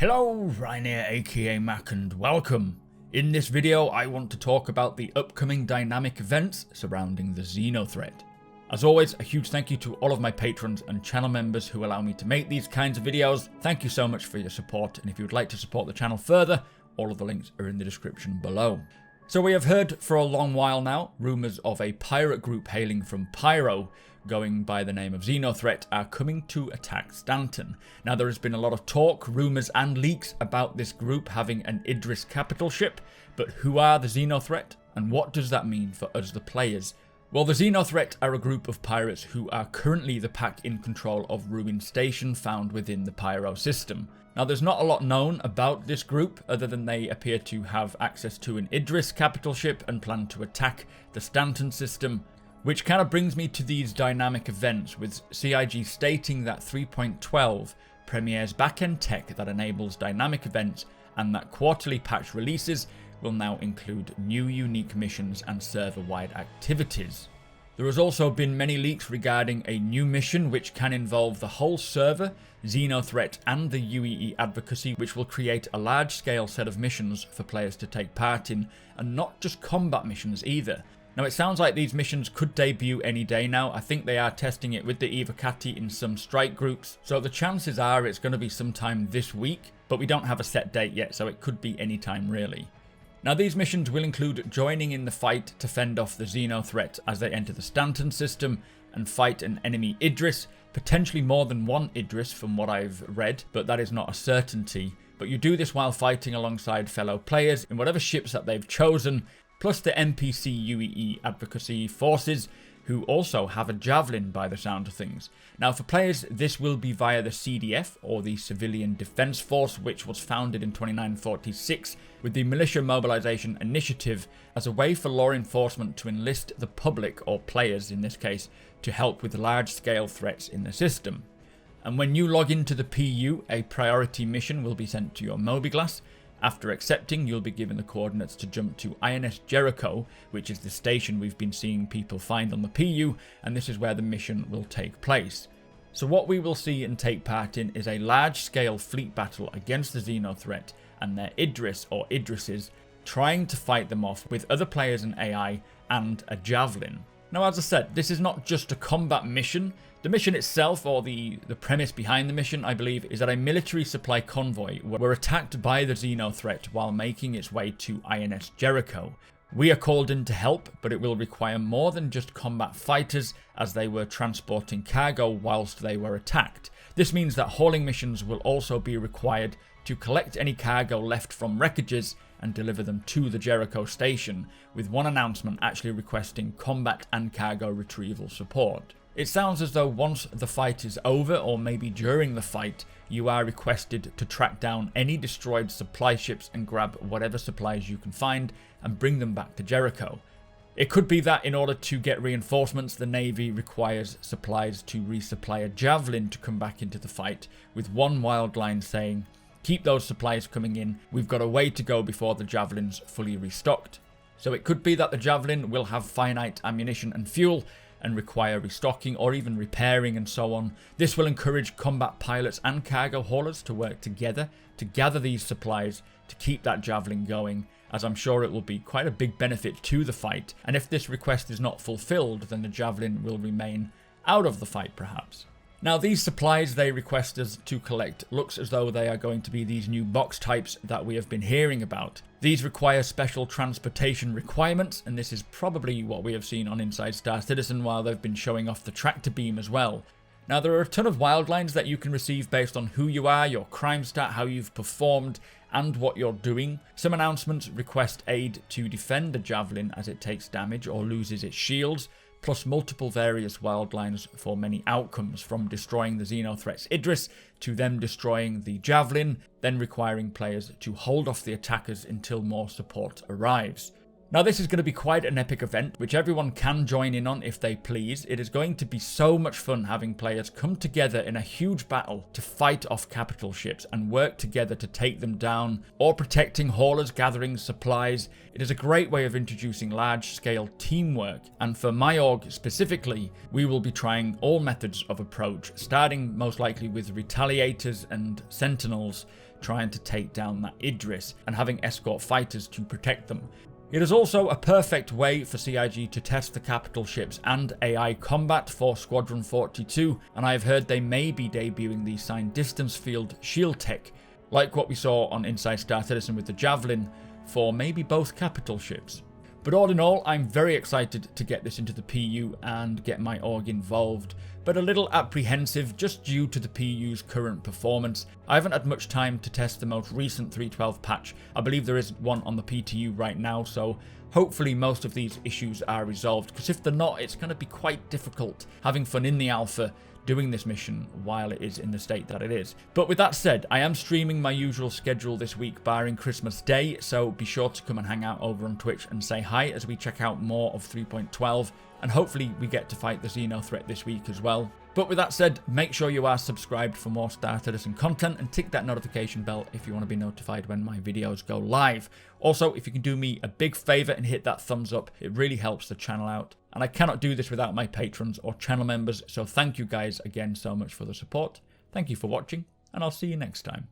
Hello, Rainier aka Mac, and welcome. In this video I want to talk about the upcoming dynamic events surrounding the XenoThreat. As always, a huge thank you to all of my patrons and channel members who allow me to make these kinds of videos. Thank you so much for your support, and if you would like to support the channel further, all of the links are in the description below. So we have heard for a long while now, rumours of a pirate group hailing from Pyro, going by the name of XenoThreat, are coming to attack Stanton. Now there has been a lot of talk, rumours and leaks about this group having an Idris capital ship, but who are the XenoThreat and what does that mean for us the players? Well, the XenoThreat are a group of pirates who are currently the pack in control of Ruin Station found within the Pyro system. Now there's not a lot known about this group other than they appear to have access to an Idris capital ship and plan to attack the Stanton system, which kind of brings me to these dynamic events, with CIG stating that 3.12 premieres backend tech that enables dynamic events and that quarterly patch releases will now include new unique missions and server-wide activities. There has also been many leaks regarding a new mission which can involve the whole server, XenoThreat and the UEE advocacy, which will create a large-scale set of missions for players to take part in, and not just combat missions either. Now it sounds like these missions could debut any day now. I think they are testing it with the Evocati in some strike groups, so the chances are it's going to be sometime this week, but we don't have a set date yet, so it could be any time really. Now these missions will include joining in the fight to fend off the XenoThreat as they enter the Stanton system and fight an enemy Idris, potentially more than one Idris from what I've read, but that is not a certainty. But you do this while fighting alongside fellow players in whatever ships that they've chosen, plus the NPC UEE advocacy forces, who also have a Javelin by the sound of things. Now for players, this will be via the CDF, or the Civilian Defense Force, which was founded in 2946 with the Militia Mobilization Initiative as a way for law enforcement to enlist the public, or players in this case, to help with large-scale threats in the system. And when you log into the PU, a priority mission will be sent to your Mobiglass. After accepting, you'll be given the coordinates to jump to INS Jericho, which is the station we've been seeing people find on the PU, and this is where the mission will take place. So what we will see and take part in is a large-scale fleet battle against the XenoThreat and their Idris or Idrises, trying to fight them off with other players and AI and a Javelin. Now as I said, this is not just a combat mission. The mission itself, or the premise behind the mission, I believe, is that a military supply convoy were attacked by the XenoThreat while making its way to INS Jericho. We are called in to help, but it will require more than just combat fighters, as they were transporting cargo whilst they were attacked. This means that hauling missions will also be required to collect any cargo left from wreckages and deliver them to the Jericho station, with one announcement actually requesting combat and cargo retrieval support. It sounds as though once the fight is over, or maybe during the fight, you are requested to track down any destroyed supply ships and grab whatever supplies you can find and bring them back to Jericho. It could be that in order to get reinforcements, the Navy requires supplies to resupply a Javelin to come back into the fight, with one wild line saying, "Keep those supplies coming in, we've got a way to go before the Javelin's fully restocked." So it could be that the Javelin will have finite ammunition and fuel, and require restocking or even repairing and so on. This will encourage combat pilots and cargo haulers to work together to gather these supplies to keep that Javelin going, as I'm sure it will be quite a big benefit to the fight, and if this request is not fulfilled, then the Javelin will remain out of the fight perhaps. Now these supplies they request us to collect looks as though they are going to be these new box types that we have been hearing about. These require special transportation requirements, and this is probably what we have seen on Inside Star Citizen while they've been showing off the tractor beam as well. Now there are a ton of wild lines that you can receive based on who you are, your crime stat, how you've performed, and what you're doing. Some announcements request aid to defend a Javelin as it takes damage or loses its shields, plus multiple various wild lines for many outcomes, from destroying the XenoThreat's Idris to them destroying the Javelin, then requiring players to hold off the attackers until more support arrives. Now this is going to be quite an epic event, which everyone can join in on if they please. It is going to be so much fun having players come together in a huge battle to fight off capital ships and work together to take them down, or protecting haulers gathering supplies. It is a great way of introducing large-scale teamwork, and for my org specifically, we will be trying all methods of approach, starting most likely with retaliators and sentinels, trying to take down that Idris and having escort fighters to protect them. It is also a perfect way for CIG to test the capital ships and AI combat for Squadron 42, and I've heard they may be debuting the signed distance field shield tech, like what we saw on Inside Star Citizen with the Javelin, for maybe both capital ships. But all in all, I'm very excited to get this into the PU and get my org involved, but a little apprehensive just due to the PU's current performance. I haven't had much time to test the most recent 3.12 patch. I believe there is one on the PTU right now, so hopefully most of these issues are resolved, because if they're not, it's going to be quite difficult having fun in the alpha doing this mission while it is in the state that it is. But with that said, I am streaming my usual schedule this week barring Christmas Day, so be sure to come and hang out over on Twitch and say hi as we check out more of 3.12, and hopefully we get to fight the XenoThreat this week as well. But with that said, make sure you are subscribed for more Star Citizen content and tick that notification bell if you want to be notified when my videos go live. Also, if you can do me a big favour and hit that thumbs up, it really helps the channel out. And I cannot do this without my patrons or channel members, so thank you guys again so much for the support. Thank you for watching, and I'll see you next time.